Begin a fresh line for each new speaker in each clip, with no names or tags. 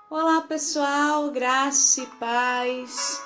Olá pessoal, graça e paz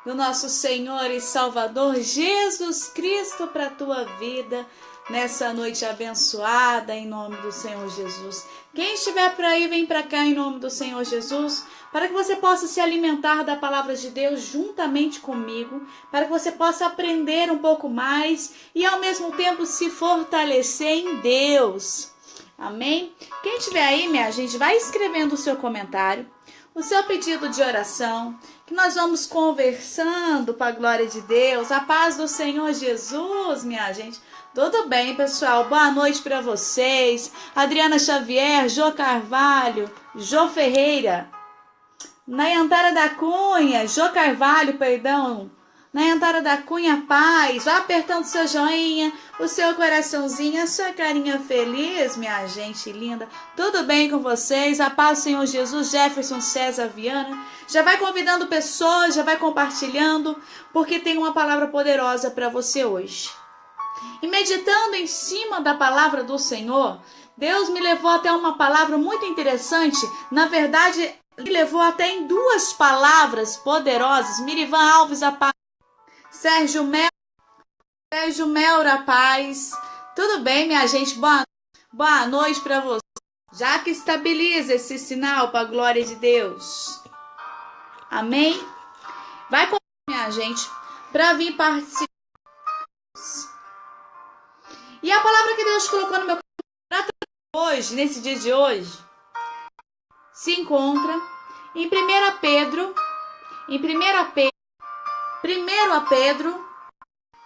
do nosso Senhor e Salvador Jesus Cristo para a tua vida nessa noite abençoada em nome do Senhor Jesus. Quem estiver por aí, vem para cá em nome do Senhor Jesus, para que você possa se alimentar da palavra de Deus juntamente comigo, para que você possa aprender um pouco mais e ao mesmo tempo se fortalecer em Deus. Amém? Quem estiver aí, minha gente, vai escrevendo o seu comentário, o seu pedido de oração, que nós vamos conversando para a glória de Deus, a paz do Senhor Jesus, minha gente. Tudo bem, pessoal? Boa noite para vocês. Adriana Xavier, Jô Carvalho, Jô Ferreira, Nayantara da Cunha, Jô Carvalho, perdão. Nayantara da Cunha, paz. Vá apertando seu joinha, o seu coraçãozinho, a sua carinha feliz, minha gente linda. Tudo bem com vocês? A paz do Senhor Jesus. Jefferson César Viana. Já vai convidando pessoas, já vai compartilhando, porque tem uma palavra poderosa para você hoje. E meditando em cima da palavra do Senhor, Deus me levou até uma palavra muito interessante. Na verdade, me levou até em duas palavras poderosas. Mirivan Alves, a paz. Sérgio Melra, paz. Tudo bem, minha gente? Boa noite para você. Já que estabiliza esse sinal para a glória de Deus. Amém? Vai comigo, minha gente, para vir participar. E a palavra que Deus colocou no meu coração hoje, nesse dia de hoje, se encontra em 1 Pedro,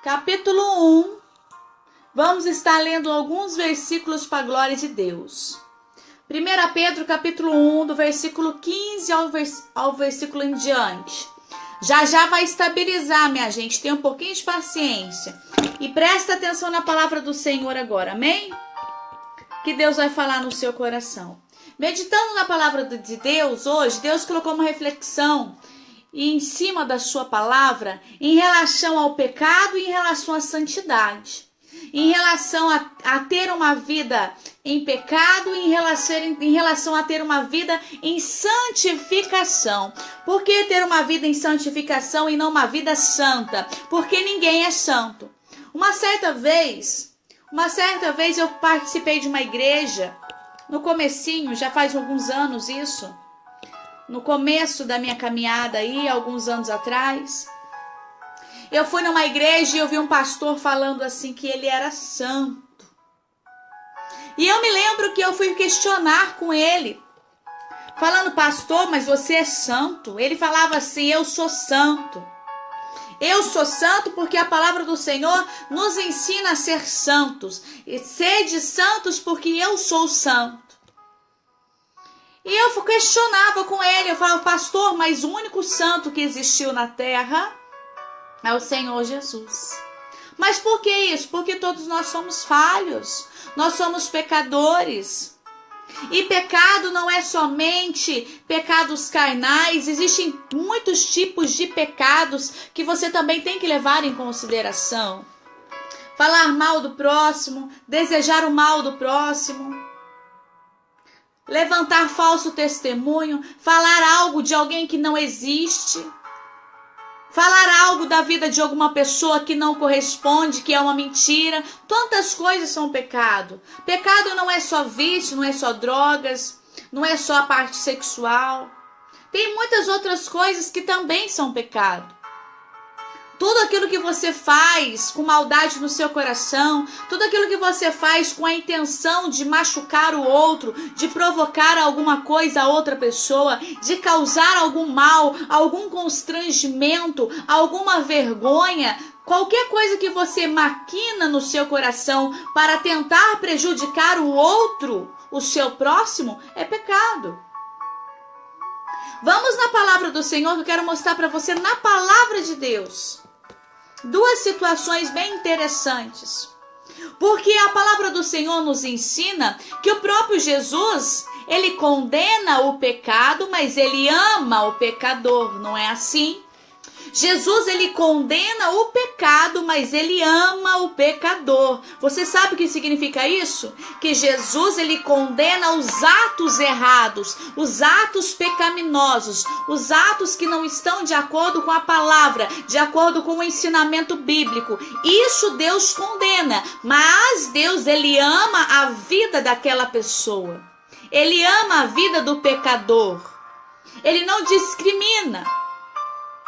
capítulo 1. Vamos estar lendo alguns versículos para a glória de Deus. 1 Pedro, capítulo 1, do versículo 15 ao versículo em diante. Já vai estabilizar, minha gente. Tenha um pouquinho de paciência. E presta atenção na palavra do Senhor agora, amém? Que Deus vai falar no seu coração. Meditando na palavra de Deus hoje, Deus colocou uma reflexão em cima da sua palavra em relação ao pecado e em relação à santidade. Em relação a ter uma vida em pecado e em relação a ter uma vida em santificação. Por que ter uma vida em santificação e não uma vida santa? Porque ninguém é santo. Uma certa vez eu participei de uma igreja, no comecinho, já faz alguns anos isso, no começo da minha caminhada aí, alguns anos atrás. Eu fui numa igreja e eu vi um pastor falando assim que ele era santo. E eu me lembro que eu fui questionar com ele, falando: pastor, mas você é santo? Ele falava assim: eu sou santo. Eu sou santo porque a palavra do Senhor nos ensina a ser santos. E sede santos porque eu sou santo. E eu questionava com ele, eu falava: pastor, mas o único santo que existiu na terra é o Senhor Jesus. Mas por que isso? Porque todos nós somos falhos, nós somos pecadores. E pecado não é somente pecados carnais, existem muitos tipos de pecados que você também tem que levar em consideração. Falar mal do próximo, desejar o mal do próximo, levantar falso testemunho, falar algo de alguém que não existe, falar algo da vida de alguma pessoa que não corresponde, que é uma mentira. Tantas coisas são pecado. Pecado não é só vício, não é só drogas, não é só a parte sexual. Tem muitas outras coisas que também são pecado. Tudo aquilo que você faz com maldade no seu coração, tudo aquilo que você faz com a intenção de machucar o outro, de provocar alguma coisa a outra pessoa, de causar algum mal, algum constrangimento, alguma vergonha, qualquer coisa que você maquina no seu coração para tentar prejudicar o outro, o seu próximo, é pecado. Vamos na palavra do Senhor, que eu quero mostrar para você na palavra de Deus duas situações bem interessantes. Porque a palavra do Senhor nos ensina que o próprio Jesus, ele condena o pecado, mas ele ama o pecador, não é assim? Jesus, ele condena o pecado, mas ele ama o pecador. Você sabe o que significa isso? Que Jesus, ele condena os atos errados, os atos pecaminosos, os atos que não estão de acordo com a palavra, de acordo com o ensinamento bíblico. Isso Deus condena, mas Deus, ele ama a vida daquela pessoa. Ele ama a vida do pecador. Ele não discrimina.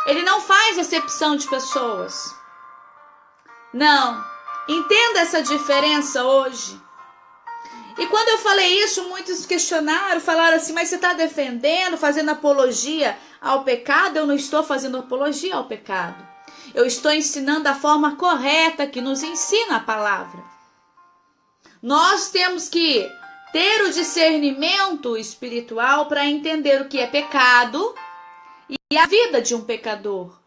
Ele não faz acepção de pessoas. Não. Entenda essa diferença hoje. E quando eu falei isso, muitos questionaram, falaram assim, mas você está defendendo, fazendo apologia ao pecado? Eu não estou fazendo apologia ao pecado. Eu estou ensinando a forma correta que nos ensina a palavra. Nós temos que ter o discernimento espiritual para entender o que é pecado e a vida de um pecador.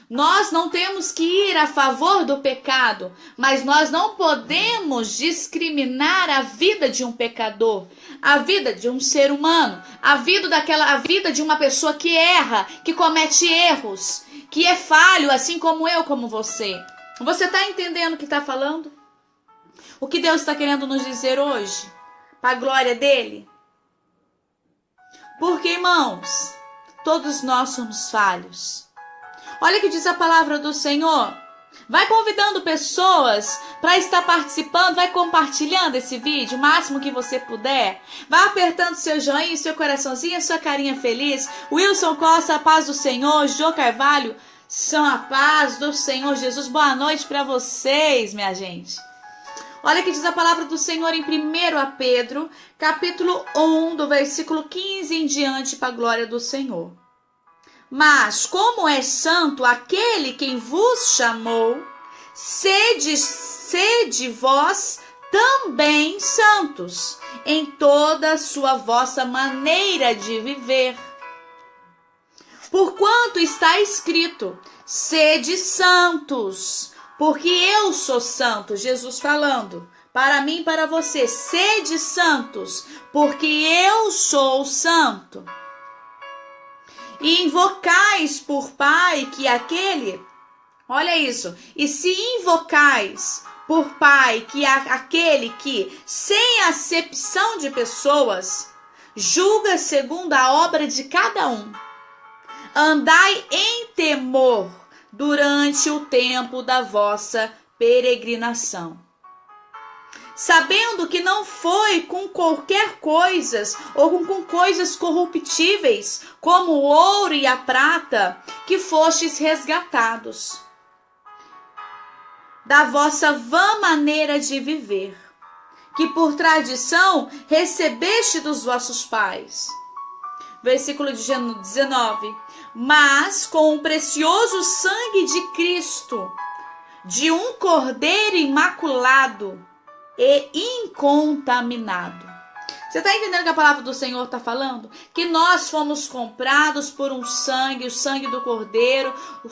Nós não temos que ir a favor do pecado, mas nós não podemos discriminar a vida de um pecador, a vida de um ser humano, a vida de uma pessoa que erra, que comete erros, que é falho, assim como eu, como você. Você está entendendo o que está falando? O que Deus está querendo nos dizer hoje? Para a glória dele? Porque, irmãos, todos nós somos falhos. Olha o que diz a palavra do Senhor. Vai convidando pessoas para estar participando, vai compartilhando esse vídeo o máximo que você puder. Vai apertando seu joinha, seu coraçãozinho, sua carinha feliz. Wilson Costa, a paz do Senhor. Jô Carvalho, são a paz do Senhor Jesus. Boa noite para vocês, minha gente. Olha o que diz a palavra do Senhor em 1 Pedro, capítulo 1, do versículo 15 em diante, para a glória do Senhor. Mas, como é santo aquele quem vos chamou, sede vós também santos, em toda a sua vossa maneira de viver. Porquanto está escrito, sede santos, porque eu sou santo, Jesus falando, para mim e para você, sede santos, porque eu sou santo. E invocais por Pai que aquele, olha isso, e se invocais por Pai que aquele que, sem acepção de pessoas, julga segundo a obra de cada um, andai em temor durante o tempo da vossa peregrinação, sabendo que não foi com qualquer coisas ou com coisas corruptíveis, como o ouro e a prata, que fostes resgatados da vossa vã maneira de viver, que por tradição recebeste dos vossos pais. Versículo 19. Mas com o precioso sangue de Cristo, de um cordeiro imaculado e incontaminado. Você está entendendo que a palavra do Senhor está falando? Que nós fomos comprados por um sangue, o sangue do Cordeiro, o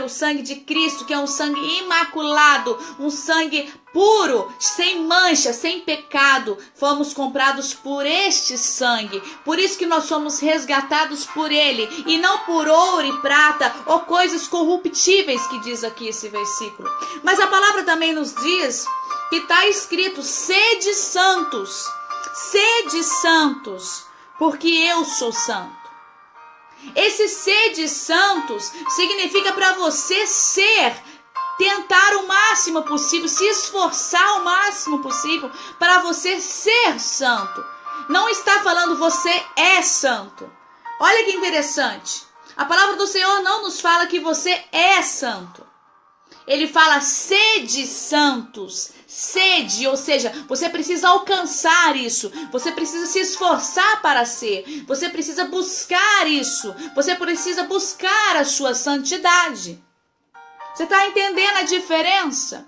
sangue de Cristo, que é um sangue imaculado, um sangue puro, sem mancha, sem pecado. Fomos comprados por este sangue. Por isso que nós somos resgatados por ele, e não por ouro e prata ou coisas corruptíveis, que diz aqui esse versículo. Mas a palavra também nos diz que está escrito, sede santos, porque eu sou santo. Esse sede santos significa para você tentar o máximo possível, se esforçar o máximo possível para você ser santo. Não está falando você é santo. Olha que interessante. A palavra do Senhor não nos fala que você é santo. Ele fala sede santos. Sede, ou seja, você precisa alcançar isso. Você precisa se esforçar para ser. Você precisa buscar isso. Você precisa buscar a sua santidade. Você está entendendo a diferença?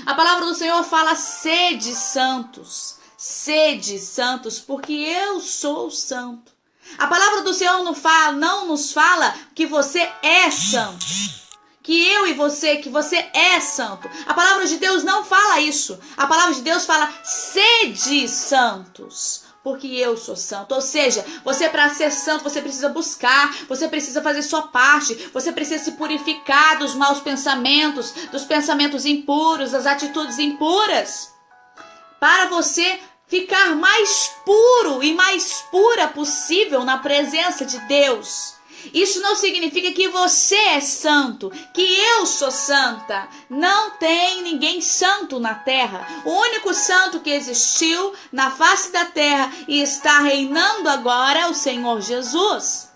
A palavra do Senhor fala sede santos, porque eu sou santo. A palavra do Senhor não nos fala que você é santo, que eu e você, que você é santo. A palavra de Deus não fala isso. A palavra de Deus fala sede santos, porque eu sou santo. Ou seja, você, para ser santo, você precisa buscar, você precisa fazer sua parte, você precisa se purificar dos maus pensamentos, dos pensamentos impuros, das atitudes impuras, para você ficar mais puro e mais pura possível na presença de Deus. Isso não significa que você é santo, que eu sou santa. Não tem ninguém santo na terra. O único santo que existiu na face da terra e está reinando agora é o Senhor Jesus.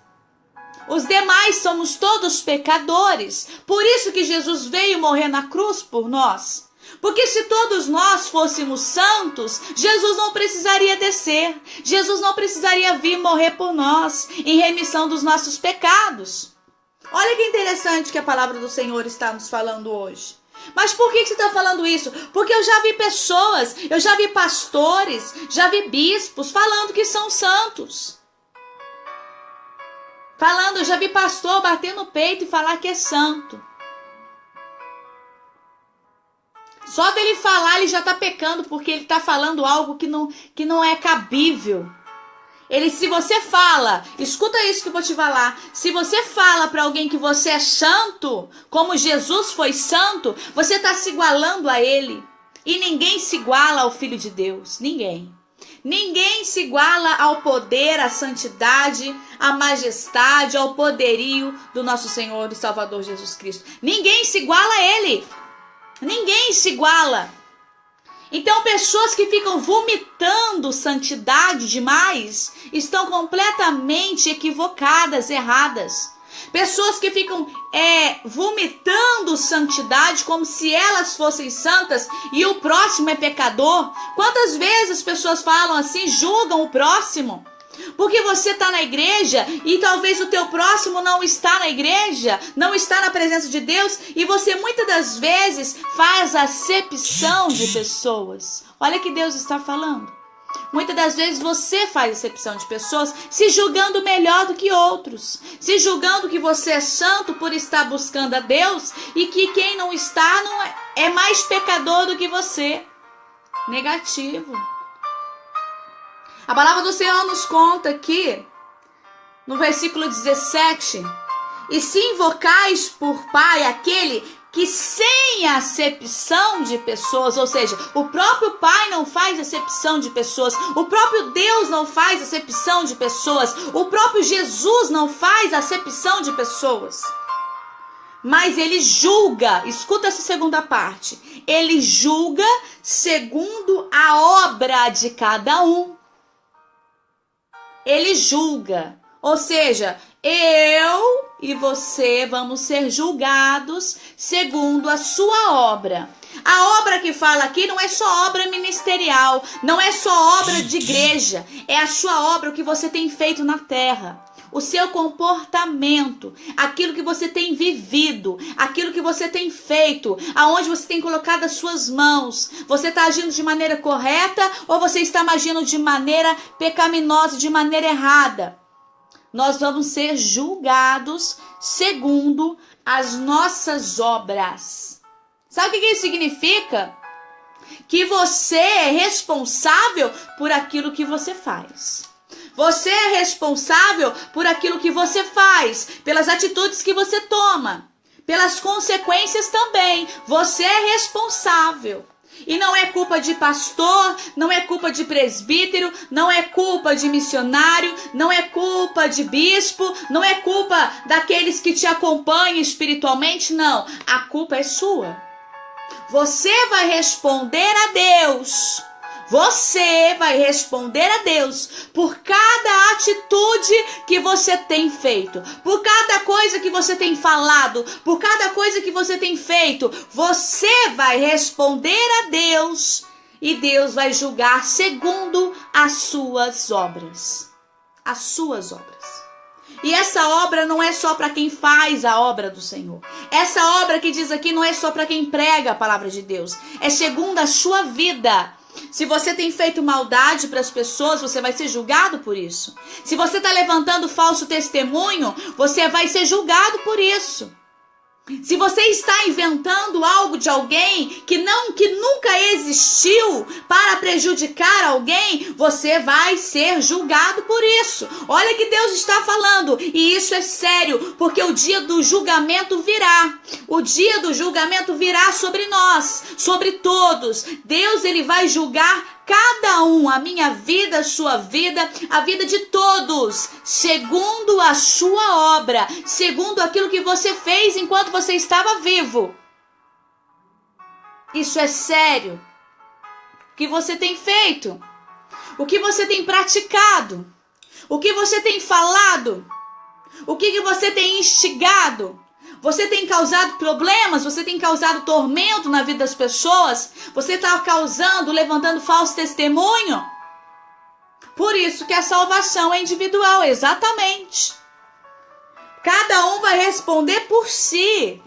Os demais somos todos pecadores. Por isso que Jesus veio morrer na cruz por nós. Porque se todos nós fôssemos santos, Jesus não precisaria descer. Jesus não precisaria vir morrer por nós, em remissão dos nossos pecados. Olha que interessante que a palavra do Senhor está nos falando hoje. Mas por que você está falando isso? Porque eu já vi pessoas, eu já vi pastores, já vi bispos falando que são santos. Eu já vi pastor bater no peito e falar que é santo. Só dele falar, ele já está pecando, porque ele está falando algo que não é cabível. Se você fala, escuta isso que eu vou te falar. Se você fala para alguém que você é santo, como Jesus foi santo, você está se igualando a ele. E ninguém se iguala ao Filho de Deus. Ninguém. Ninguém se iguala ao poder, à santidade, à majestade, ao poderio do nosso Senhor e Salvador Jesus Cristo. Ninguém se iguala a ele. Ninguém se iguala. Então, pessoas que ficam vomitando santidade demais estão completamente equivocadas, erradas. Pessoas que ficam vomitando santidade como se elas fossem santas e o próximo é pecador. Quantas vezes as pessoas falam assim, julgam o próximo? Porque você está na igreja e talvez o teu próximo não está na igreja, não está na presença de Deus, e você muitas das vezes faz acepção de pessoas. Olha que Deus está falando. Muitas das vezes você faz acepção de pessoas se julgando melhor do que outros, se julgando que você é santo por estar buscando a Deus e que quem não está é mais pecador do que você. Negativo. A palavra do Senhor nos conta aqui, no versículo 17, e se invocais por Pai aquele que sem acepção de pessoas, ou seja, o próprio Pai não faz acepção de pessoas, o próprio Deus não faz acepção de pessoas, o próprio Jesus não faz acepção de pessoas. Mas ele julga, escuta essa segunda parte, ele julga segundo a obra de cada um. Ele julga, ou seja, eu e você vamos ser julgados segundo a sua obra. A obra que fala aqui não é só obra ministerial, não é só obra de igreja, é a sua obra, o que você tem feito na terra. O seu comportamento, aquilo que você tem vivido, aquilo que você tem feito, aonde você tem colocado as suas mãos. Você está agindo de maneira correta ou você está agindo de maneira pecaminosa, de maneira errada? Nós vamos ser julgados segundo as nossas obras. Sabe o que isso significa? Que você é responsável por aquilo que você faz. Você é responsável por aquilo que você faz, pelas atitudes que você toma, pelas consequências também. Você é responsável. E não é culpa de pastor, não é culpa de presbítero, não é culpa de missionário, não é culpa de bispo, não é culpa daqueles que te acompanham espiritualmente, não. A culpa é sua. Você vai responder a Deus. Você vai responder a Deus por cada atitude que você tem feito, por cada coisa que você tem falado, por cada coisa que você tem feito. Você vai responder a Deus e Deus vai julgar segundo as suas obras. As suas obras. E essa obra não é só para quem faz a obra do Senhor. Essa obra que diz aqui não é só para quem prega a palavra de Deus. É segundo a sua vida. Se você tem feito maldade para as pessoas, você vai ser julgado por isso. Se você está levantando falso testemunho, você vai ser julgado por isso. Se você está inventando algo de alguém que nunca existiu para prejudicar alguém, você vai ser julgado por isso. Olha que Deus está falando, e isso é sério, porque o dia do julgamento virá. O dia do julgamento virá sobre nós, sobre todos. Deus, ele vai julgar cada um, a minha vida, a sua vida, a vida de todos, segundo a sua obra, segundo aquilo que você fez enquanto você estava vivo. Isso é sério. O que você tem feito? O que você tem praticado? O que você tem falado? O que você tem instigado? Você tem causado problemas, você tem causado tormento na vida das pessoas, você está levantando falso testemunho. Por isso que a salvação é individual, exatamente. Cada um vai responder por si.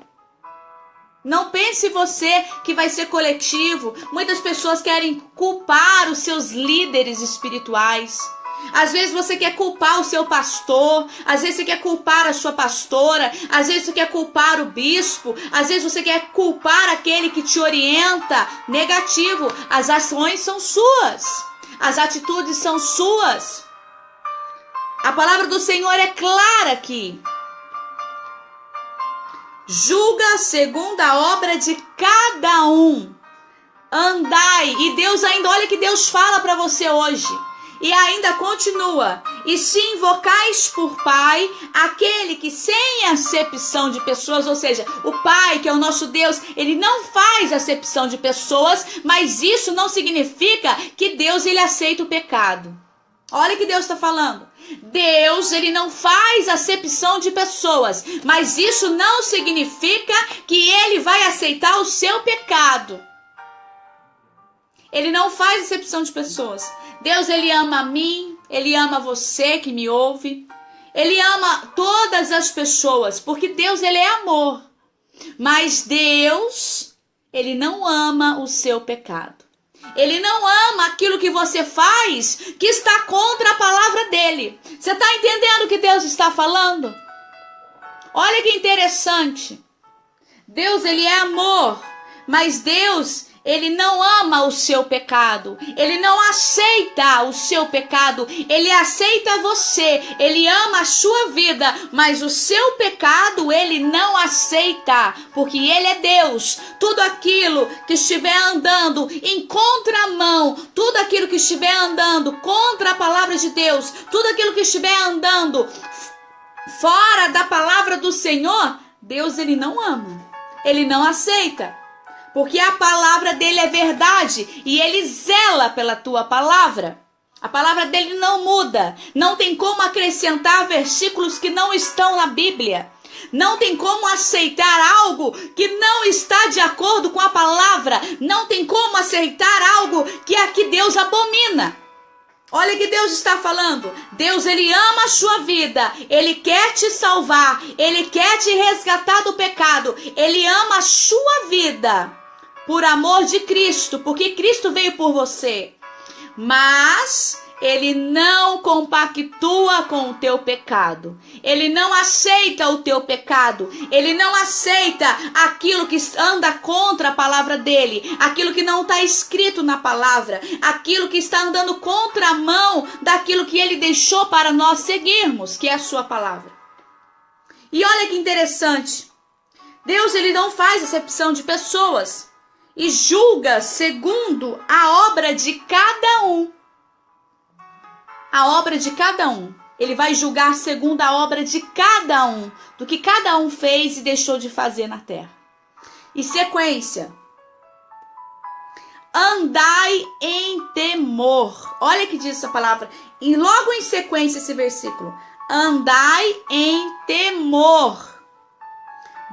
Não pense você que vai ser coletivo. Muitas pessoas querem culpar os seus líderes espirituais. Às vezes você quer culpar o seu pastor, às vezes você quer culpar a sua pastora, às vezes você quer culpar o bispo, às vezes você quer culpar aquele que te orienta. Negativo, as ações são suas, as atitudes são suas. A palavra do Senhor é clara aqui. Julga segundo a obra de cada um. Andai, e Deus ainda, olha que Deus fala para você hoje. E ainda continua, e se invocais por Pai, aquele que sem acepção de pessoas, ou seja, o Pai, que é o nosso Deus, ele não faz acepção de pessoas, mas isso não significa que Deus, ele aceita o pecado. Olha o que Deus está falando. Deus, ele não faz acepção de pessoas, mas isso não significa que ele vai aceitar o seu pecado. Ele não faz acepção de pessoas. Deus, ele ama a mim, ele ama você que me ouve. Ele ama todas as pessoas, porque Deus, ele é amor. Mas Deus, ele não ama o seu pecado. Ele não ama aquilo que você faz que está contra a palavra dele. Você está entendendo o que Deus está falando? Olha que interessante. Deus, ele é amor, mas Deus, ele não ama o seu pecado, ele não aceita o seu pecado, ele aceita você, ele ama a sua vida, mas o seu pecado ele não aceita, porque ele é Deus. Tudo aquilo que estiver andando em contramão, tudo aquilo que estiver andando contra a palavra de Deus, tudo aquilo que estiver andando fora da palavra do Senhor, Deus ele não ama, ele não aceita. Porque a palavra dele é verdade e ele zela pela tua palavra. A palavra dele não muda. Não tem como acrescentar versículos que não estão na Bíblia. Não tem como aceitar algo que não está de acordo com a palavra. Não tem como aceitar algo que aqui Deus abomina. Olha que Deus está falando. Deus, ele ama a sua vida. Ele quer te salvar. Ele quer te resgatar do pecado. Ele ama a sua vida. Por amor de Cristo, porque Cristo veio por você. Mas ele não compactua com o teu pecado. Ele não aceita o teu pecado. Ele não aceita aquilo que anda contra a palavra dele. Aquilo que não está escrito na palavra. Aquilo que está andando contra a mão daquilo que ele deixou para nós seguirmos, que é a sua palavra. E olha que interessante. Deus, ele não faz acepção de pessoas. E julga segundo a obra de cada um. A obra de cada um. Ele vai julgar segundo a obra de cada um. Do que cada um fez e deixou de fazer na terra. E sequência. Andai em temor. Olha que diz essa palavra. E logo em sequência esse versículo. Andai em temor.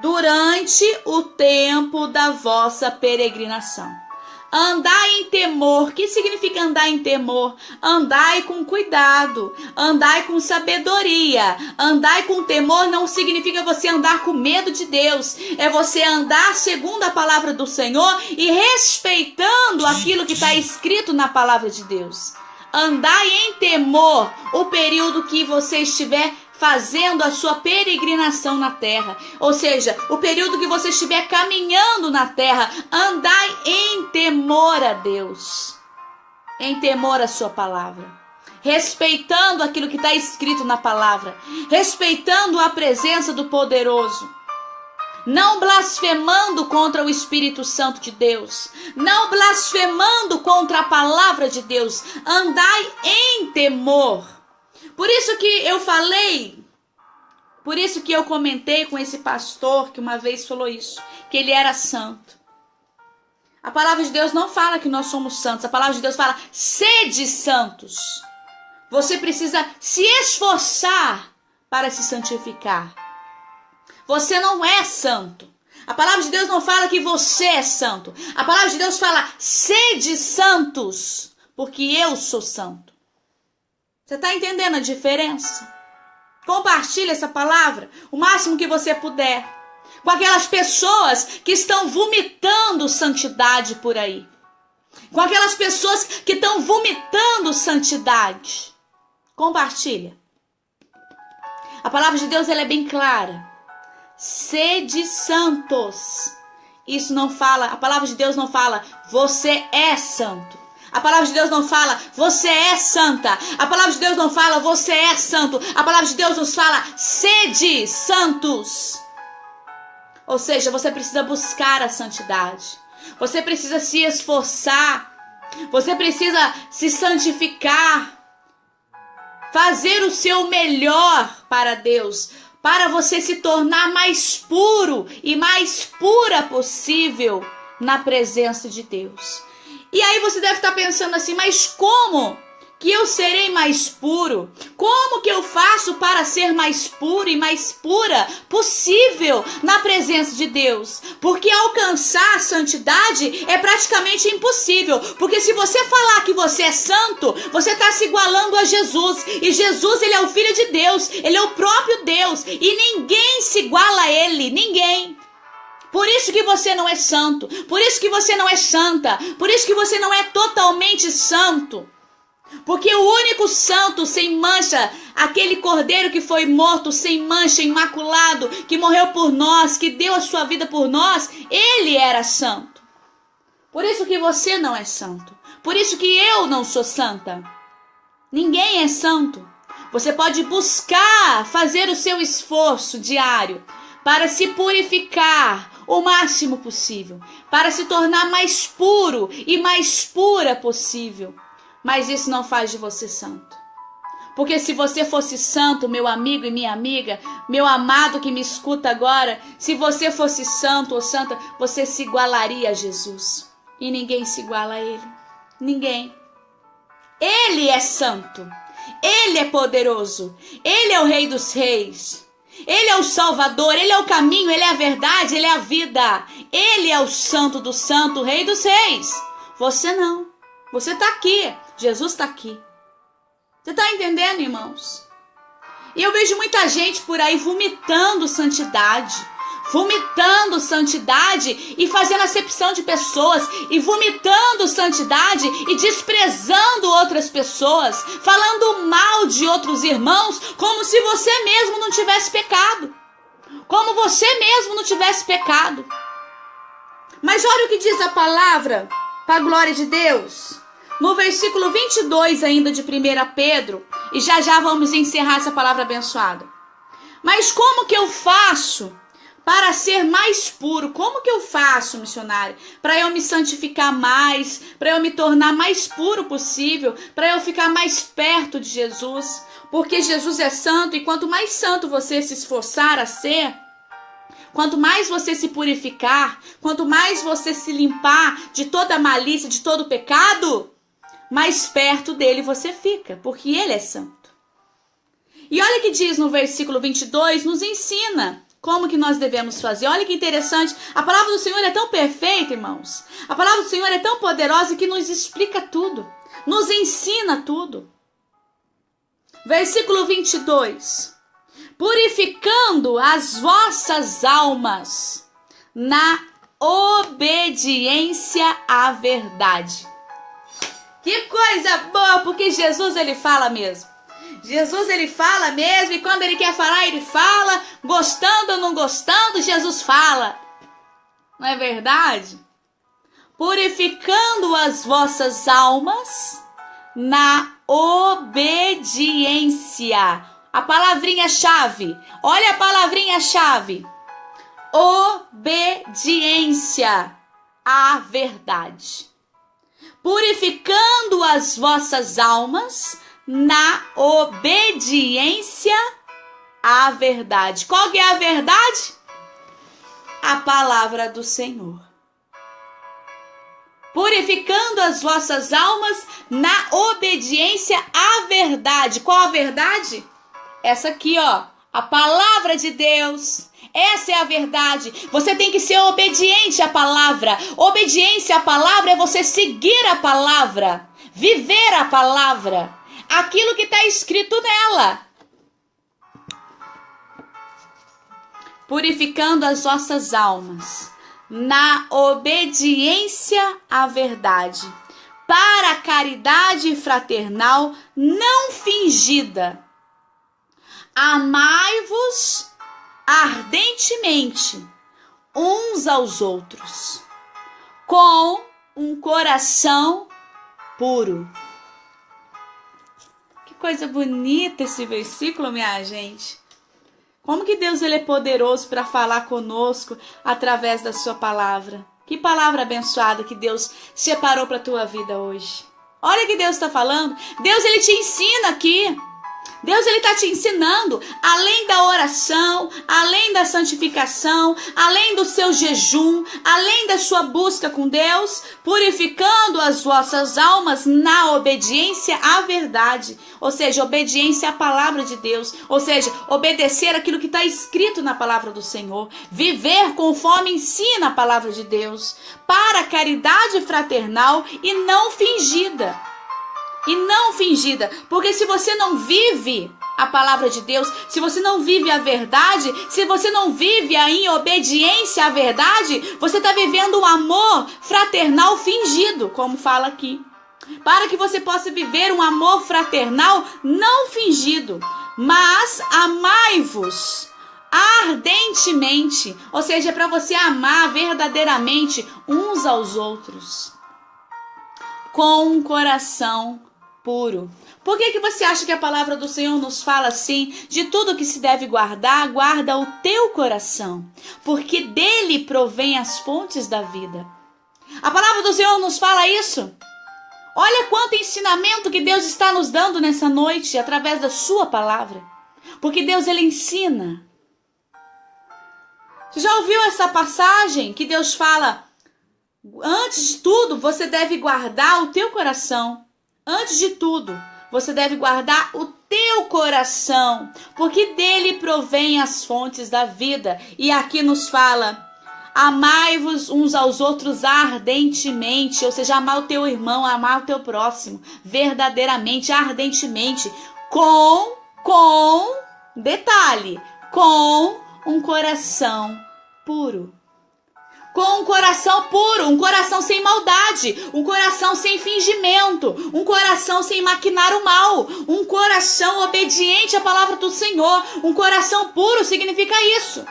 Durante o tempo da vossa peregrinação. Andai em temor. O que significa andar em temor? Andai com cuidado. Andai com sabedoria. Andai com temor não significa você andar com medo de Deus. É você andar segundo a palavra do Senhor e respeitando aquilo que está escrito na palavra de Deus. Andai em temor o período que você estiver fazendo a sua peregrinação na terra. Ou seja, o período que você estiver caminhando na terra, andai em temor a Deus, em temor à sua palavra, respeitando aquilo que está escrito na palavra, respeitando a presença do poderoso, não blasfemando contra o Espírito Santo de Deus, não blasfemando contra a palavra de Deus. Andai em temor. Por isso que eu falei, por isso que eu comentei com esse pastor que uma vez falou isso, que ele era santo. A palavra de Deus não fala que nós somos santos, a palavra de Deus fala: sede santos. Você precisa se esforçar para se santificar. Você não é santo. A palavra de Deus não fala que você é santo. A palavra de Deus fala: sede santos, porque eu sou santo. Você está entendendo a diferença? Compartilhe essa palavra o máximo que você puder com aquelas pessoas que estão vomitando santidade por aí. Com aquelas pessoas que estão vomitando santidade. Compartilha. A palavra de Deus ela é bem clara. Sede santos. Isso não fala, a palavra de Deus não fala você é santo. A palavra de Deus não fala você é santa. A palavra de Deus não fala você é santo. A palavra de Deus nos fala sede santos. Ou seja, você precisa buscar a santidade. Você precisa se esforçar. Você precisa se santificar. Fazer o seu melhor para Deus, para você se tornar mais puro e mais pura possível na presença de Deus. E aí você deve estar pensando assim: mas como que eu serei mais puro? Como que eu faço para ser mais puro e mais pura possível na presença de Deus? Porque alcançar a santidade é praticamente impossível. Porque se você falar que você é santo, você está se igualando a Jesus. E Jesus, ele é o Filho de Deus, ele é o próprio Deus. E ninguém se iguala a ele, ninguém. Por isso que você não é santo, por isso que você não é santa, por isso que você não é totalmente santo. Porque o único santo sem mancha, aquele cordeiro que foi morto sem mancha, imaculado, que morreu por nós, que deu a sua vida por nós, ele era santo. Por isso que você não é santo. Por isso que eu não sou santa. Ninguém é santo. Você pode buscar fazer o seu esforço diário para se purificar o máximo possível, para se tornar mais puro e mais pura possível. Mas isso não faz de você santo. Porque se você fosse santo, meu amigo e minha amiga, meu amado que me escuta agora, se você fosse santo ou santa, você se igualaria a Jesus. E ninguém se iguala a ele. Ninguém. Ele é santo. Ele é poderoso. Ele é o Rei dos Reis. Ele é o Salvador. Ele é o caminho. Ele é a verdade. Ele é a vida. Ele é o Santo do Santo, o Rei dos Reis. Você não. Você está aqui. Jesus está aqui. Você está entendendo, irmãos? E eu vejo muita gente por aí vomitando santidade. Vomitando santidade e fazendo acepção de pessoas. E vomitando santidade e desprezando outras pessoas. Falando mal de outros irmãos como se você mesmo não tivesse pecado. Como você mesmo não tivesse pecado. Mas olha o que diz a palavra para a glória de Deus. No versículo 22 ainda de 1 Pedro, e já vamos encerrar essa palavra abençoada. Mas como que eu faço para ser mais puro? Como que eu faço, missionário? Para eu me santificar mais, para eu me tornar mais puro possível, para eu ficar mais perto de Jesus. Porque Jesus é santo e quanto mais santo você se esforçar a ser, quanto mais você se purificar, quanto mais você se limpar de toda malícia, de todo pecado, mais perto dele você fica, porque ele é santo. E olha que diz no versículo 22, nos ensina como que nós devemos fazer. Olha que interessante, a palavra do Senhor é tão perfeita, irmãos. A palavra do Senhor é tão poderosa que nos explica tudo, nos ensina tudo. Versículo 22. Purificando as vossas almas na obediência à verdade. Que coisa boa, porque Jesus ele fala mesmo. Jesus, ele fala mesmo, e quando ele quer falar, ele fala, gostando ou não gostando, Jesus fala. Não é verdade? Purificando as vossas almas na obediência. A palavrinha-chave, olha a palavrinha-chave. Obediência à verdade. Purificando as vossas almas na obediência à verdade. Qual que é a verdade? A palavra do Senhor. Purificando as vossas almas na obediência à verdade. Qual a verdade? Essa aqui, ó, a palavra de Deus. Essa é a verdade. Você tem que ser obediente à palavra. Obediência à palavra é você seguir a palavra, viver a palavra, aquilo que está escrito nela. Purificando as vossas almas na obediência à verdade, para a caridade fraternal não fingida. Amai-vos ardentemente uns aos outros, com um coração puro. Que coisa bonita esse versículo, minha gente. Como que Deus ele é poderoso para falar conosco através da sua palavra. Que palavra abençoada que Deus separou para a tua vida hoje. Olha que Deus está falando. Deus ele te ensina aqui. Deus ele está te ensinando, além da oração, além da santificação, além do seu jejum, além da sua busca com Deus, purificando as vossas almas na obediência à verdade, ou seja, obediência à palavra de Deus, ou seja, obedecer aquilo que está escrito na palavra do Senhor, viver conforme ensina a palavra de Deus, para a caridade fraternal e não fingida. E não fingida, porque se você não vive a palavra de Deus, se você não vive a verdade, se você não vive em obediência à verdade, você está vivendo um amor fraternal fingido, como fala aqui. Para que você possa viver um amor fraternal não fingido, mas amai-vos ardentemente, ou seja, para você amar verdadeiramente uns aos outros, com um coração puro. Por que você acha que a palavra do Senhor nos fala assim? De tudo que se deve guardar, guarda o teu coração, porque dele provém as fontes da vida. A palavra do Senhor nos fala isso. Olha quanto ensinamento que Deus está nos dando nessa noite, através da sua palavra. Porque Deus, ele ensina. Você já ouviu essa passagem que Deus fala? Antes de tudo, você deve guardar o teu coração. Antes de tudo, você deve guardar o teu coração, porque dele provém as fontes da vida. E aqui nos fala, amai-vos uns aos outros ardentemente, ou seja, amar o teu irmão, amar o teu próximo, verdadeiramente, ardentemente, detalhe, com um coração puro. Com um coração puro, um coração sem maldade, um coração sem fingimento, um coração sem maquinar o mal, um coração obediente à palavra do Senhor. Um coração puro significa isso.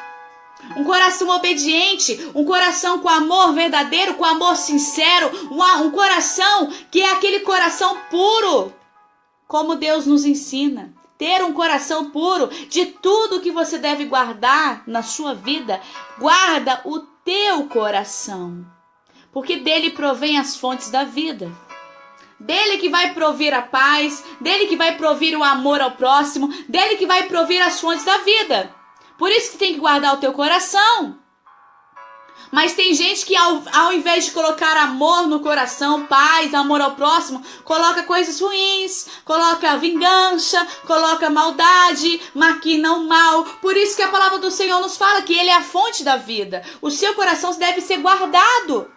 Um coração obediente, um coração com amor verdadeiro, com amor sincero, um coração que é aquele coração puro, como Deus nos ensina. Ter um coração puro de tudo que você deve guardar na sua vida, guarda o teu coração, porque dele provém as fontes da vida. Dele que vai provir a paz, dele que vai provir o amor ao próximo, dele que vai provir as fontes da vida. Por isso que tem que guardar o teu coração. Mas tem gente que ao invés de colocar amor no coração, paz, amor ao próximo, coloca coisas ruins, coloca vingança, coloca maldade, maquina o mal. Por isso que a palavra do Senhor nos fala que ele é a fonte da vida. O seu coração deve ser guardado.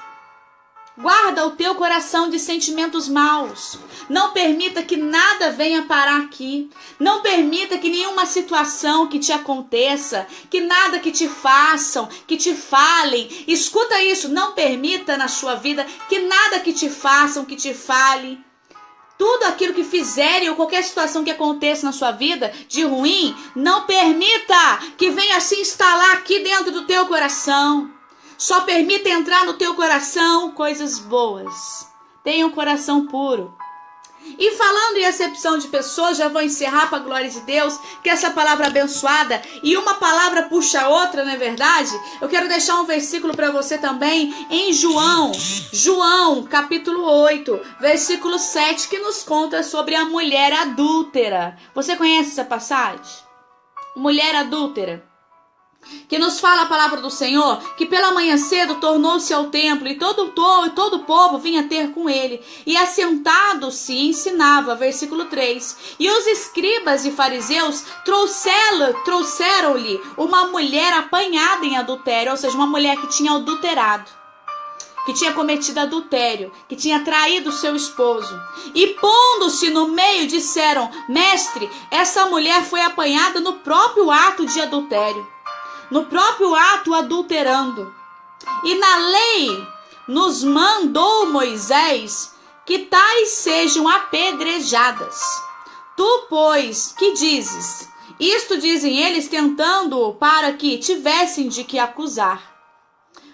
Guarda o teu coração de sentimentos maus. Não permita que nada venha parar aqui. Não permita que nenhuma situação que te aconteça, que nada que te façam, que te falem. Escuta isso, não permita na sua vida que nada que te façam, que te fale, Tudo aquilo que fizerem ou qualquer situação que aconteça na sua vida de ruim, não permita que venha se instalar aqui dentro do teu coração. Só permita entrar no teu coração coisas boas. Tenha um coração puro. E falando em acepção de pessoas, já vou encerrar para a glória de Deus, que essa palavra abençoada, e uma palavra puxa a outra, não é verdade? Eu quero deixar um versículo para você também, em João, capítulo 8, versículo 7, que nos conta sobre a mulher adúltera. Você conhece essa passagem? Mulher adúltera. Que nos fala a palavra do Senhor, que pela manhã cedo tornou-se ao templo, e todo o povo vinha ter com ele, e assentado-se ensinava, versículo 3, e os escribas e fariseus trouxeram-lhe uma mulher apanhada em adultério, ou seja, uma mulher que tinha adulterado, que tinha cometido adultério, que tinha traído seu esposo, e pondo-se no meio disseram: mestre, essa mulher foi apanhada no próprio ato de adultério, no próprio ato adulterando. E na lei nos mandou Moisés que tais sejam apedrejadas. Tu, pois, que dizes? Isto dizem eles, tentando-o para que tivessem de que acusar.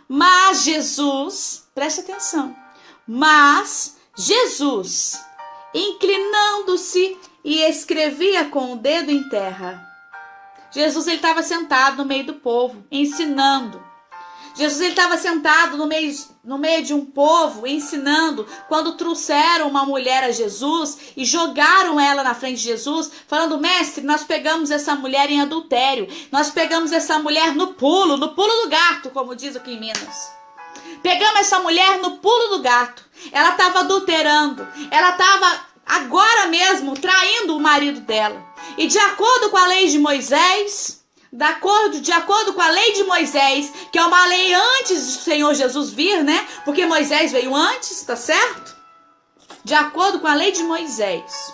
Mas Jesus, preste atenção, mas Jesus, inclinando-se e escrevia com o dedo em terra. Jesus estava sentado no meio do povo, ensinando. Jesus estava sentado no meio de um povo, ensinando. Quando trouxeram uma mulher a Jesus e jogaram ela na frente de Jesus, falando: mestre, nós pegamos essa mulher em adultério. Nós pegamos essa mulher no pulo do gato, como diz aqui em Minas. Pegamos essa mulher no pulo do gato. Ela estava adulterando. Ela estava agora mesmo traindo o marido dela. E de acordo com a lei de Moisés, de acordo com a lei de Moisés, que é uma lei antes do Senhor Jesus vir, né? Porque Moisés veio antes, tá certo? De acordo com a lei de Moisés.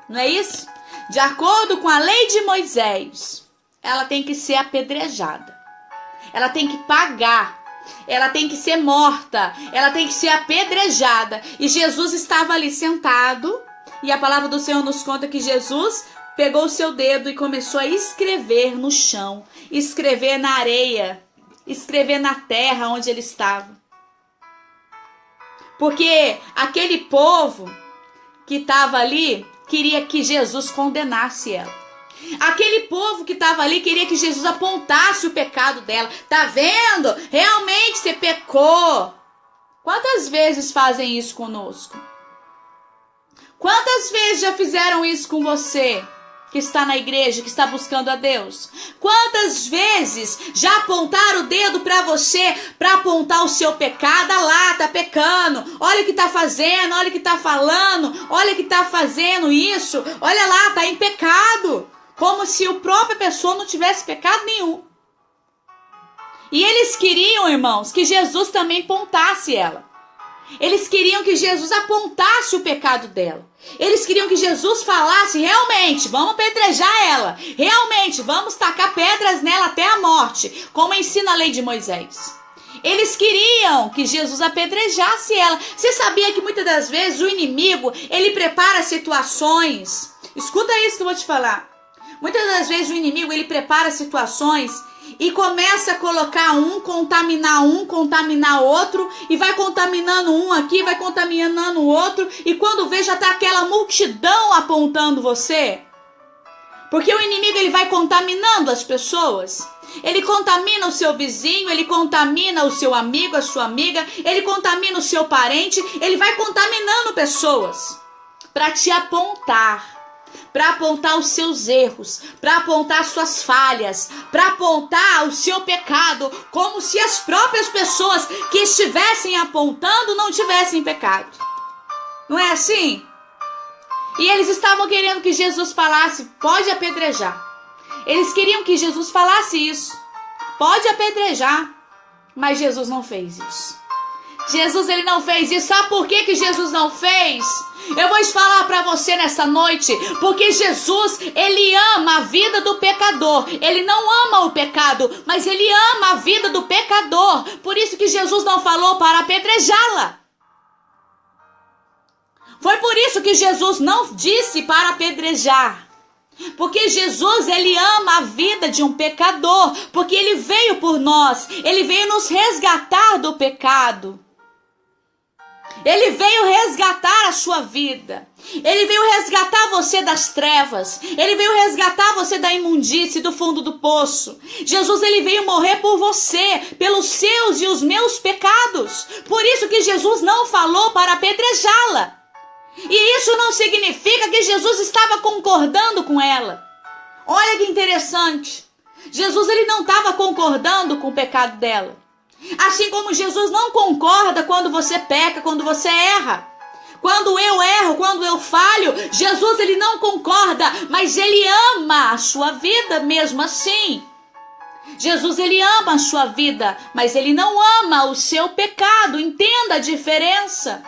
Não é isso? De acordo com a lei de Moisés, ela tem que ser apedrejada. Ela tem que pagar. Ela tem que ser morta. Ela tem que ser apedrejada. E Jesus estava ali sentado. E a palavra do Senhor nos conta que Jesus pegou o seu dedo e começou a escrever no chão, escrever na areia, escrever na terra onde ele estava. Porque aquele povo que estava ali queria que Jesus condenasse ela. Aquele povo que estava ali queria que Jesus apontasse o pecado dela. Tá vendo? Realmente você pecou. Quantas vezes fazem isso conosco? Quantas vezes já fizeram isso com você, que está na igreja, que está buscando a Deus? Quantas vezes já apontaram o dedo para você, para apontar o seu pecado? Ah lá, tá pecando, olha o que tá fazendo, olha o que tá falando, olha que tá fazendo isso, olha lá, tá em pecado. Como se a própria pessoa não tivesse pecado nenhum. E eles queriam, irmãos, que Jesus também apontasse ela. Eles queriam que Jesus apontasse o pecado dela. Eles queriam que Jesus falasse: realmente, vamos apedrejar ela. Realmente, vamos tacar pedras nela até a morte, como ensina a lei de Moisés. Eles queriam que Jesus apedrejasse ela. Você sabia que muitas das vezes o inimigo, ele prepara situações. Escuta isso que eu vou te falar. Muitas das vezes o inimigo, ele prepara situações e começa a colocar contaminar outro, e vai contaminando um aqui, vai contaminando o outro, e quando vê já tá aquela multidão apontando você. Porque o inimigo, ele vai contaminando as pessoas. Ele contamina o seu vizinho, ele contamina o seu amigo, a sua amiga, ele contamina o seu parente, ele vai contaminando pessoas para te apontar. Para apontar os seus erros, para apontar as suas falhas, para apontar o seu pecado, como se as próprias pessoas que estivessem apontando não tivessem pecado. Não é assim? E eles estavam querendo que Jesus falasse: pode apedrejar. Eles queriam que Jesus falasse isso: pode apedrejar. Mas Jesus não fez isso. Jesus, ele não fez isso. Sabe por que Jesus não fez? Eu vou falar para você nessa noite, porque Jesus, ele ama a vida do pecador. Ele não ama o pecado, mas ele ama a vida do pecador. Por isso que Jesus não falou para apedrejá-la. Foi por isso que Jesus não disse para apedrejar. Porque Jesus, ele ama a vida de um pecador. Porque ele veio por nós. Ele veio nos resgatar do pecado. Ele veio resgatar a sua vida. Ele veio resgatar você das trevas. Ele veio resgatar você da imundície, do fundo do poço. Jesus, ele veio morrer por você, pelos seus e os meus pecados. Por isso que Jesus não falou para apedrejá-la. E isso não significa que Jesus estava concordando com ela. Olha que interessante. Jesus, ele não estava concordando com o pecado dela. Assim como Jesus não concorda quando você peca, quando você erra. Quando eu erro, quando eu falho, Jesus, ele não concorda, mas ele ama a sua vida mesmo assim. Jesus, ele ama a sua vida, mas ele não ama o seu pecado. Entenda a diferença.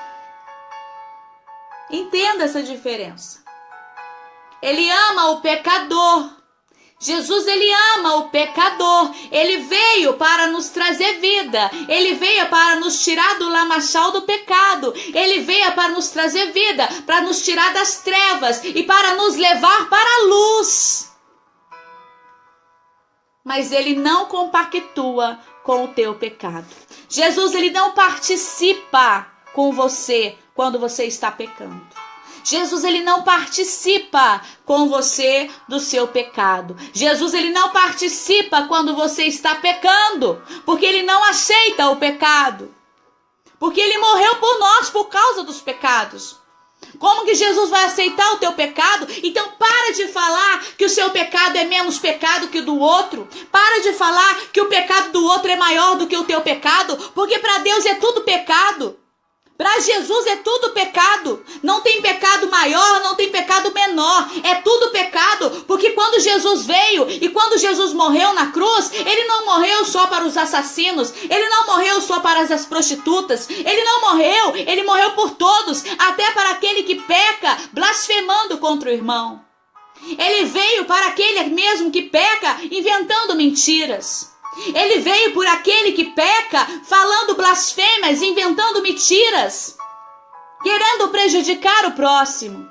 Entenda essa diferença. Ele ama o pecador. Jesus, ele ama o pecador. Ele veio para nos trazer vida. Ele veio para nos tirar do lamaçal do pecado. Ele veio para nos trazer vida, para nos tirar das trevas e para nos levar para a luz. Mas ele não compactua com o teu pecado. Jesus, ele não participa com você quando você está pecando. Jesus, ele não participa com você do seu pecado. Jesus, ele não participa quando você está pecando, porque ele não aceita o pecado. Porque ele morreu por nós por causa dos pecados. Como que Jesus vai aceitar o teu pecado? Então para de falar que o seu pecado é menos pecado que o do outro. Para de falar que o pecado do outro é maior do que o teu pecado, porque para Deus é tudo pecado. Para Jesus é tudo pecado. Não tem pecado maior, não tem pecado menor. É tudo pecado. Porque quando Jesus veio e quando Jesus morreu na cruz, ele não morreu só para os assassinos. Ele não morreu só para as prostitutas. Ele não morreu. Ele morreu por todos. Até para aquele que peca, blasfemando contra o irmão. Ele veio para aquele mesmo que peca, inventando mentiras. Ele veio por aquele que peca, falando blasfêmias, inventando mentiras, querendo prejudicar o próximo.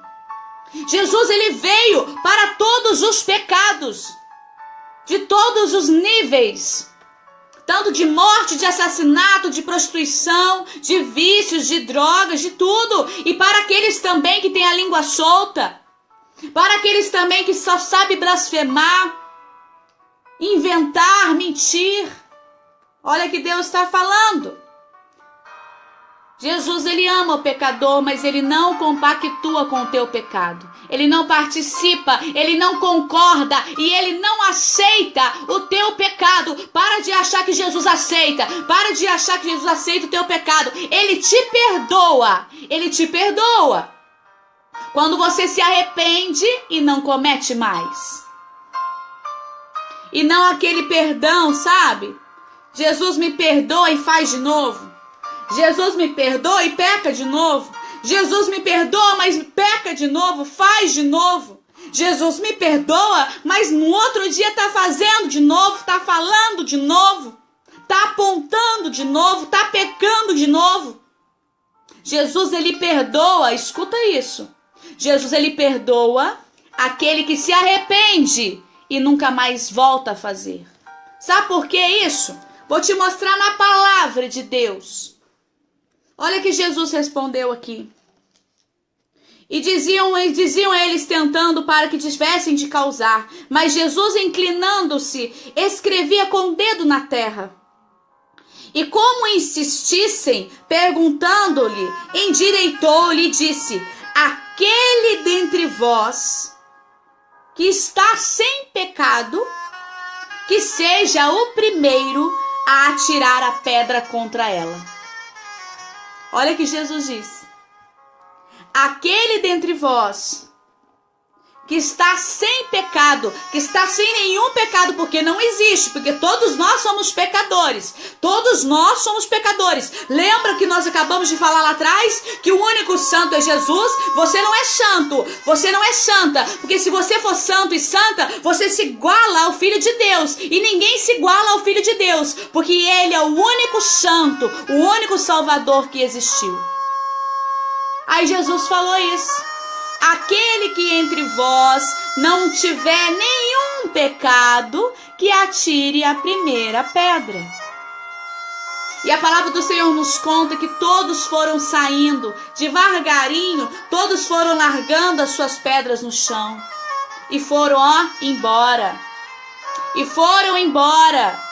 Jesus, ele veio para todos os pecados, de todos os níveis, tanto de morte, de assassinato, de prostituição, de vícios, de drogas, de tudo. E para aqueles também que têm a língua solta, para aqueles também que só sabem blasfemar, inventar, mentir. Olha que Deus está falando. Jesus, ele ama o pecador, mas ele não compactua com o teu pecado. Ele não participa, ele não concorda e ele não aceita o teu pecado. Para de achar que Jesus aceita. Para de achar que Jesus aceita o teu pecado. Ele te perdoa. Ele te perdoa. Quando você se arrepende e não comete mais. E não aquele perdão, sabe? Jesus me perdoa e faz de novo. Jesus me perdoa e peca de novo. Jesus me perdoa, mas peca de novo, faz de novo. Jesus me perdoa, mas no outro dia está fazendo de novo, está falando de novo, está apontando de novo, está pecando de novo. Jesus, ele perdoa, escuta isso. Jesus, ele perdoa aquele que se arrepende e nunca mais volta a fazer. Sabe por que isso? Vou te mostrar na palavra de Deus. Olha que Jesus respondeu aqui. E diziam eles tentando para que tivessem de causar. Mas Jesus, inclinando-se, escrevia com o dedo na terra. E como insistissem, perguntando-lhe, endireitou-lhe e disse: aquele dentre vós que está sem pecado, que seja o primeiro a atirar a pedra contra ela. Olha que Jesus diz. Aquele dentre vós que está sem pecado, que está sem nenhum pecado, porque não existe, porque todos nós somos pecadores. Todos nós somos pecadores. Lembra que nós acabamos de falar lá atrás que o único santo é Jesus? Você não é santo, você não é santa, porque se você for santo e santa, você se iguala ao Filho de Deus, e ninguém se iguala ao Filho de Deus, porque ele é o único santo, o único salvador que existiu. Aí Jesus falou isso. Aquele que entre vós não tiver nenhum pecado, que atire a primeira pedra. E a palavra do Senhor nos conta que todos foram saindo devagarinho, todos foram largando as suas pedras no chão. E foram, embora. E foram embora.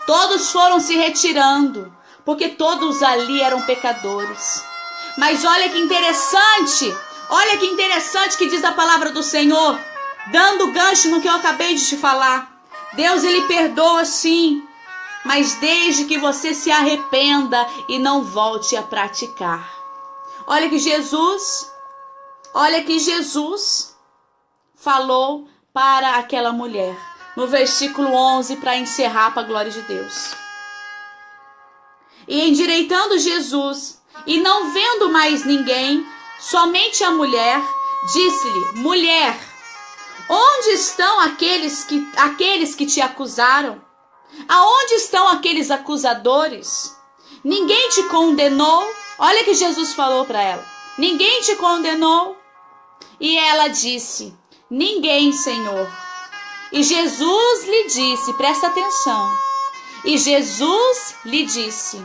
Todos foram se retirando, porque todos ali eram pecadores. Mas olha que interessante que diz a palavra do Senhor, dando gancho no que eu acabei de te falar. Deus, ele perdoa sim, mas desde que você se arrependa e não volte a praticar. Olha que Jesus falou para aquela mulher, no versículo 11, para encerrar para a glória de Deus. E endireitando Jesus, e não vendo mais ninguém, somente a mulher, disse-lhe: mulher, onde estão aqueles que te acusaram? Aonde estão aqueles acusadores? Ninguém te condenou? Olha que Jesus falou para ela: ninguém te condenou? E ela disse: ninguém, Senhor. E Jesus lhe disse, presta atenção, e Jesus lhe disse: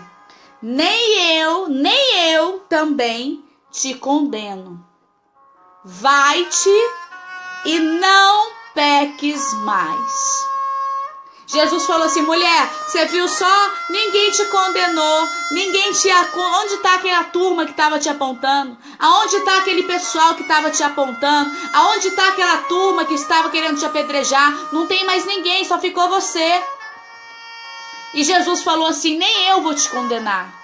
nem eu também te condeno. Vai-te e não peques mais. Jesus falou assim: mulher, você viu só? Ninguém te condenou, onde está aquela turma que estava te apontando? Aonde está aquele pessoal que estava te apontando? Aonde está aquela turma que estava querendo te apedrejar? Não tem mais ninguém, só ficou você. E Jesus falou assim: nem eu vou te condenar.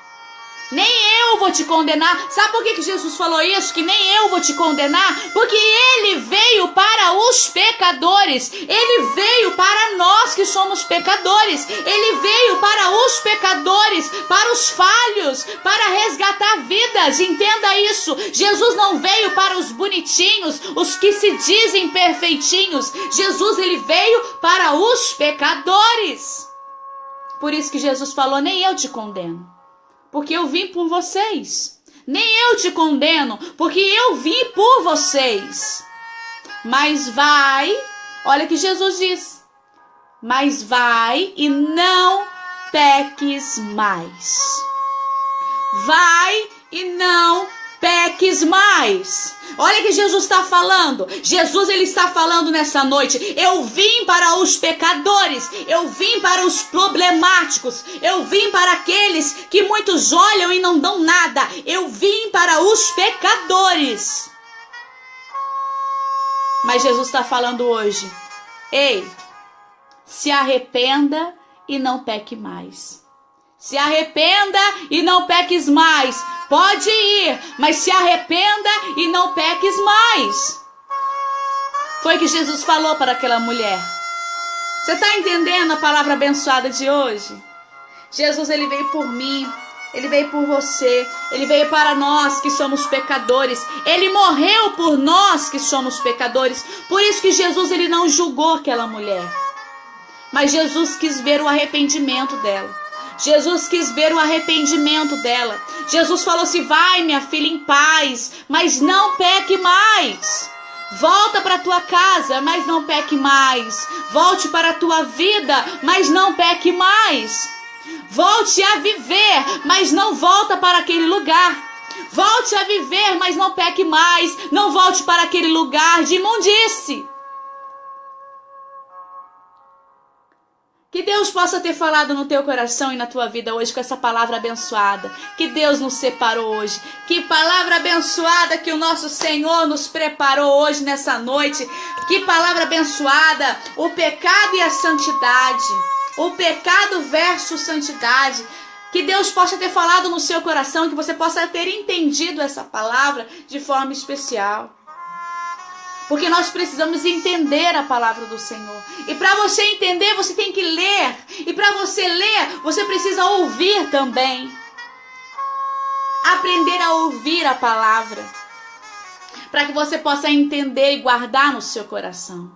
Nem eu vou te condenar. Sabe por que Jesus falou isso? Que nem eu vou te condenar? Porque ele veio para os pecadores. Ele veio para nós que somos pecadores. Ele veio para os pecadores, para os falhos, para resgatar vidas. Entenda isso. Jesus não veio para os bonitinhos, os que se dizem perfeitinhos. Jesus, ele veio para os pecadores. Por isso que Jesus falou: nem eu te condeno, porque eu vim por vocês. Nem eu te condeno, porque eu vim por vocês. Mas vai, olha que Jesus diz: mas vai e não peques mais. Vai e não peques mais. Olha que Jesus está falando. Jesus, ele está falando nessa noite: eu vim para os pecadores, eu vim para os problemáticos, eu vim para aqueles que muitos olham e não dão nada. Eu vim para os pecadores. Mas Jesus está falando hoje: ei, se arrependa e não peque mais. Se arrependa e não peques mais. Pode ir, mas se arrependa e não peques mais. Foi o que Jesus falou para aquela mulher. Você está entendendo a palavra abençoada de hoje? Jesus, ele veio por mim, ele veio por você, ele veio para nós que somos pecadores. Ele morreu por nós que somos pecadores. Por isso que Jesus, ele não julgou aquela mulher, mas Jesus quis ver o arrependimento dela. Jesus quis ver o arrependimento dela. Jesus falou assim: vai, minha filha, em paz, mas não peque mais. Volta para a tua casa, mas não peque mais. Volte para a tua vida, mas não peque mais. Volte a viver, mas não volta para aquele lugar. Volte a viver, mas não peque mais. Não volte para aquele lugar de imundície. Que Deus possa ter falado no teu coração e na tua vida hoje com essa palavra abençoada. Que Deus nos separou hoje. Que palavra abençoada que o nosso Senhor nos preparou hoje nessa noite. Que palavra abençoada. O pecado e a santidade. O pecado versus santidade. Que Deus possa ter falado no seu coração. Que você possa ter entendido essa palavra de forma especial. Porque nós precisamos entender a palavra do Senhor. E para você entender, você tem que ler. E para você ler, você precisa ouvir também. Aprender a ouvir a palavra. Para que você possa entender e guardar no seu coração.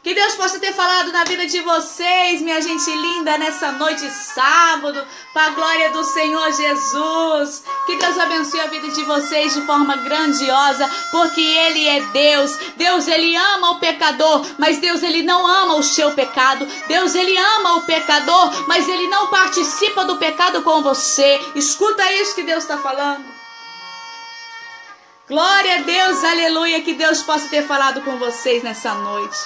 Que Deus possa ter falado na vida de vocês, minha gente linda, nessa noite de sábado, para a glória do Senhor Jesus. Que Deus abençoe a vida de vocês de forma grandiosa, porque Ele é Deus. Deus, Ele ama o pecador, mas Deus, Ele não ama o seu pecado. Deus, Ele ama o pecador, mas Ele não participa do pecado com você. Escuta isso que Deus está falando. Glória a Deus, aleluia, que Deus possa ter falado com vocês nessa noite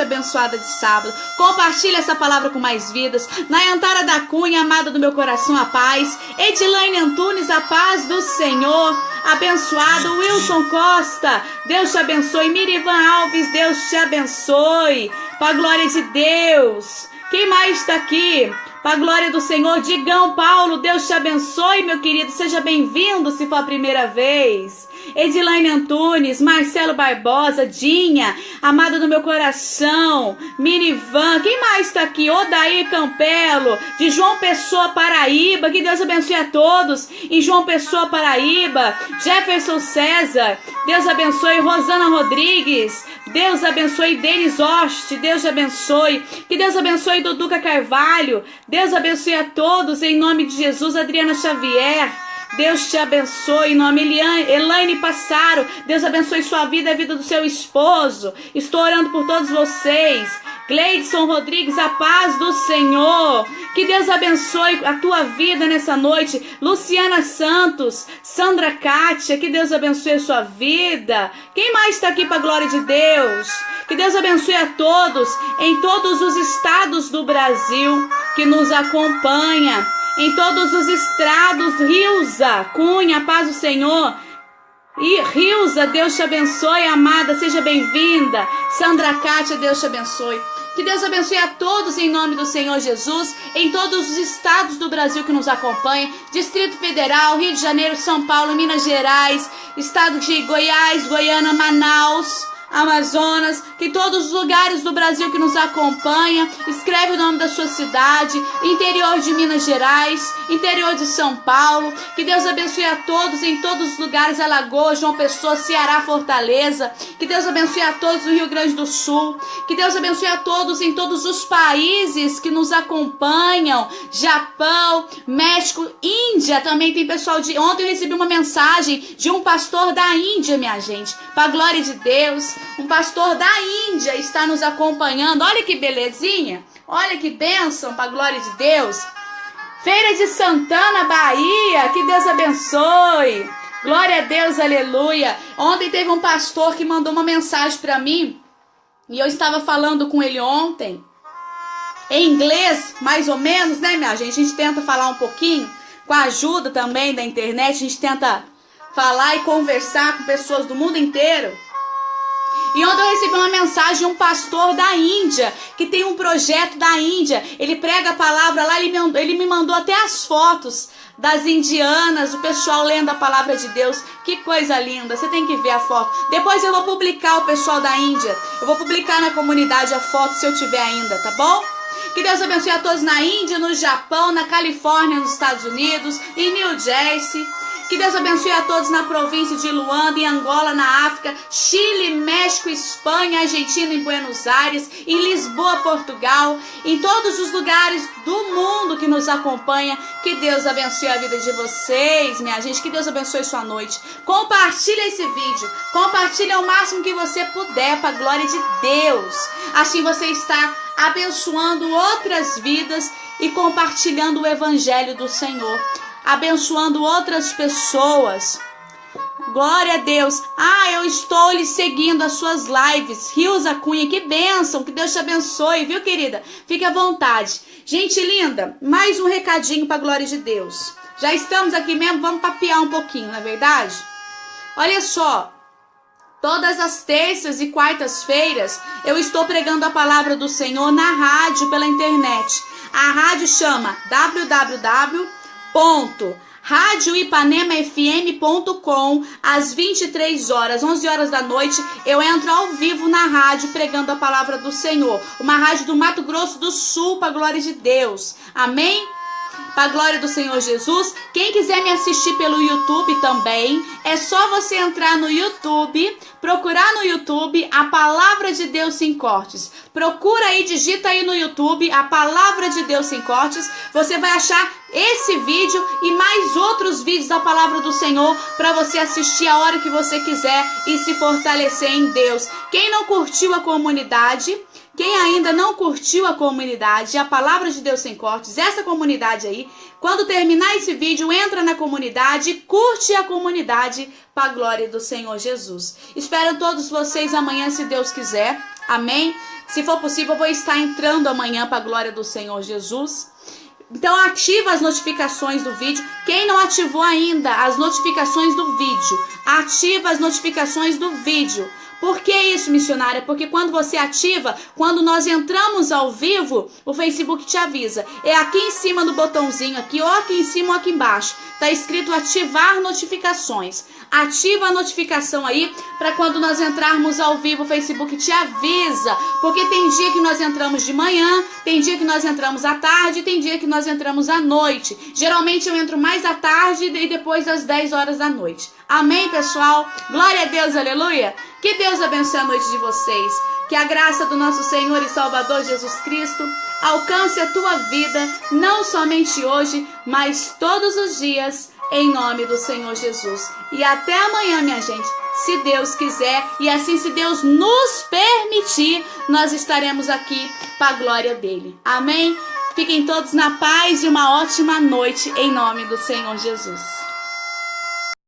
abençoada de sábado. Compartilhe essa palavra com mais vidas. Nayantara da Cunha, amada do meu coração, a paz. Edilaine Antunes, a paz do Senhor. Abençoado. Wilson Costa, Deus te abençoe. Mirivan Alves, Deus te abençoe. Para a glória de Deus. Quem mais está aqui? Para a glória do Senhor. Digão Paulo, Deus te abençoe, meu querido. Seja bem-vindo se for a primeira vez. Edilaine Antunes, Marcelo Barbosa, Dinha, amada do meu coração, Minivan, quem mais está aqui? Odair Campelo, de João Pessoa, Paraíba, que Deus abençoe a todos em João Pessoa, Paraíba. Jefferson César, Deus abençoe. Rosana Rodrigues, Deus abençoe. Denis Oste, Deus abençoe. Que Deus abençoe. Duduca Carvalho, Deus abençoe a todos em nome de Jesus. Adriana Xavier, Deus te abençoe, em nome Elaine Passaro, Deus abençoe sua vida e a vida do seu esposo. Estou orando por todos vocês. Gleidson Rodrigues, a paz do Senhor. Que Deus abençoe a tua vida nessa noite. Luciana Santos, Sandra Kátia, que Deus abençoe a sua vida. Quem mais está aqui para a glória de Deus? Que Deus abençoe a todos em todos os estados do Brasil que nos acompanha. Em todos os estrados, Rilza Cunha, paz do Senhor. E Rilza, Deus te abençoe, amada, seja bem-vinda. Sandra Kátia, Deus te abençoe. Que Deus abençoe a todos em nome do Senhor Jesus, em todos os estados do Brasil que nos acompanham. Distrito Federal, Rio de Janeiro, São Paulo, Minas Gerais, estado de Goiás, Goiânia, Manaus, Amazonas, que todos os lugares do Brasil que nos acompanha, escreve o nome da sua cidade, interior de Minas Gerais, interior de São Paulo. Que Deus abençoe a todos em todos os lugares, Alagoas, João Pessoa, Ceará, Fortaleza. Que Deus abençoe a todos no Rio Grande do Sul. Que Deus abençoe a todos em todos os países que nos acompanham, Japão, México, Índia. Também tem pessoal de... Ontem eu recebi uma mensagem de um pastor da Índia, minha gente, para a glória de Deus. Um pastor da Índia está nos acompanhando. Olha que belezinha. Olha que bênção para a glória de Deus. Feira de Santana, Bahia. Que Deus abençoe. Glória a Deus, aleluia. Ontem teve um pastor que mandou uma mensagem para mim. E eu estava falando com ele ontem. Em inglês, mais ou menos, né, minha gente? A gente tenta falar um pouquinho. Com a ajuda também da internet. A gente tenta falar e conversar com pessoas do mundo inteiro. E ontem eu recebi uma mensagem de um pastor da Índia, que tem um projeto da Índia. Ele prega a palavra lá, ele me mandou até as fotos das indianas, o pessoal lendo a palavra de Deus. Que coisa linda, você tem que ver a foto. Depois eu vou publicar o pessoal da Índia. Eu vou publicar na comunidade a foto se eu tiver ainda, tá bom? Que Deus abençoe a todos na Índia, no Japão, na Califórnia, nos Estados Unidos, em New Jersey. Que Deus abençoe a todos na província de Luanda, em Angola, na África, Chile, México, Espanha, Argentina, em Buenos Aires, em Lisboa, Portugal, em todos os lugares do mundo que nos acompanha. Que Deus abençoe a vida de vocês, minha gente. Que Deus abençoe sua noite. Compartilha esse vídeo. Compartilha o máximo que você puder para a glória de Deus. Assim você está abençoando outras vidas e compartilhando o evangelho do Senhor. Abençoando outras pessoas. Glória a Deus. Eu estou lhe seguindo as suas lives. Rilza Cunha, que bênção. Que Deus te abençoe, viu, querida? Fique à vontade. Gente linda, mais um recadinho para a glória de Deus. Já estamos aqui mesmo, vamos papear um pouquinho, não é verdade? Olha só. Todas as terças e quartas-feiras eu estou pregando a palavra do Senhor na rádio, pela internet. A rádio chama www.radioipanemafm.com. Às 23 horas, 11 horas da noite, eu entro ao vivo na rádio pregando a palavra do Senhor. Uma rádio do Mato Grosso do Sul, para a glória de Deus. Amém? para a glória do Senhor Jesus. Quem quiser me assistir pelo YouTube também, é só você entrar no YouTube, procurar no YouTube a Palavra de Deus Sem Cortes. Procura aí, digita aí no YouTube a Palavra de Deus Sem Cortes. Você vai achar esse vídeo e mais outros vídeos da Palavra do Senhor para você assistir a hora que você quiser e se fortalecer em Deus. Quem não curtiu a comunidade, quem ainda não curtiu a comunidade, a Palavra de Deus Sem Cortes, essa comunidade aí, quando terminar esse vídeo, entra na comunidade, curte a comunidade para a glória do Senhor Jesus. Espero todos vocês amanhã, se Deus quiser. Amém? Se for possível, eu vou estar entrando amanhã para a glória do Senhor Jesus. Então ativa as notificações do vídeo. Quem não ativou ainda as notificações do vídeo, ativa as notificações do vídeo. Por que isso, missionária? Porque quando você ativa, quando nós entramos ao vivo, o Facebook te avisa. É aqui em cima do botãozinho aqui, ou aqui em cima ou aqui embaixo. Tá escrito ativar notificações. Ativa a notificação aí, para quando nós entrarmos ao vivo, o Facebook te avisa. Porque tem dia que nós entramos de manhã, tem dia que nós entramos à tarde, tem dia que nós entramos à noite. Geralmente eu entro mais à tarde e depois das 10 horas da noite. Amém, pessoal? Glória a Deus, aleluia! Que Deus abençoe a noite de vocês. Que a graça do nosso Senhor e Salvador Jesus Cristo alcance a tua vida, não somente hoje, mas todos os dias, em nome do Senhor Jesus. E até amanhã, minha gente, se Deus quiser, e assim, se Deus nos permitir, nós estaremos aqui para a glória dele. Amém? Fiquem todos na paz e uma ótima noite, em nome do Senhor Jesus.